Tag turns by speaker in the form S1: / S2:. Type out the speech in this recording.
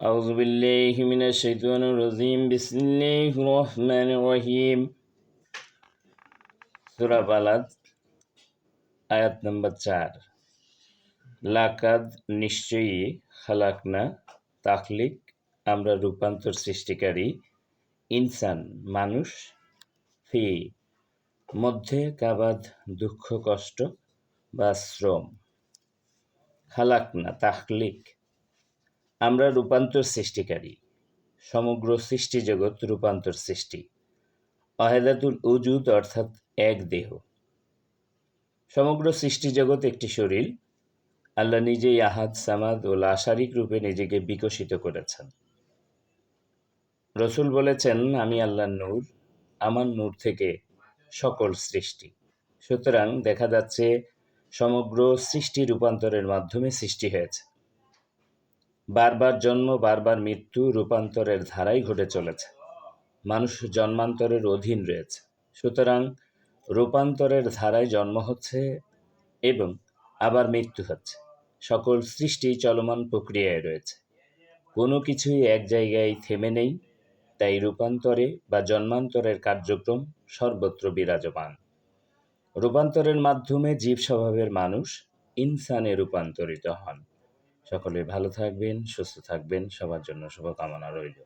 S1: أعوذ بالله من الشيطان الرجيم بسم الله الرحمن الرحيم সূরা Balad আয়াত নম্বর 4 লাকাদ নিশ্চয়ই খালাকনা তাখলিক আমরা রূপান্তর সৃষ্টিকারী ইনসান মানুষ ফি মধ্যে কাবাদ দুঃখ কষ্ট বা শ্রম খালাকনা তাখলিক আমরা রূপান্তর সৃষ্টিকারী সমগ্র সৃষ্টি জগৎ রূপান্তর সৃষ্টি ওয়াহিদাতুল উজুদ অর্থাৎ এক দেহ সমগ্র সৃষ্টি জগৎ একটি শরীর আল্লাহ নিজেই আহাদ সামাদ ও লা শারিক রূপে নিজেকে বিকশিত করেছেন। রসুল বলেছেন, আমি আল্লাহর নূর, আমার নূর থেকে সকল সৃষ্টি। সুতরাং দেখা যাচ্ছে সমগ্র সৃষ্টি রূপান্তরের মাধ্যমে সৃষ্টি হয়েছে। বারবার জন্ম বারবার মৃত্যু রূপান্তরের ধারাই ঘটে চলেছে। মানুষ জন্মান্তরের অধীন রয়েছে। সুতরাং রূপান্তরের ধারায় জন্ম হচ্ছে এবং আবার মৃত্যু হচ্ছে। সকল সৃষ্টি চলমান প্রক্রিয়ায় রয়েছে, কোনো কিছুই এক জায়গায় থেমে নেই। তাই রূপান্তরে বা জন্মান্তরের কার্যক্রম সর্বত্র বিরাজমান। রূপান্তরের মাধ্যমে জীব স্বভাবের মানুষ ইনসানে রূপান্তরিত হন। সকলে ভালো থাকবেন, সুস্থ থাকবেন, সবার জন্য শুভকামনা রইল।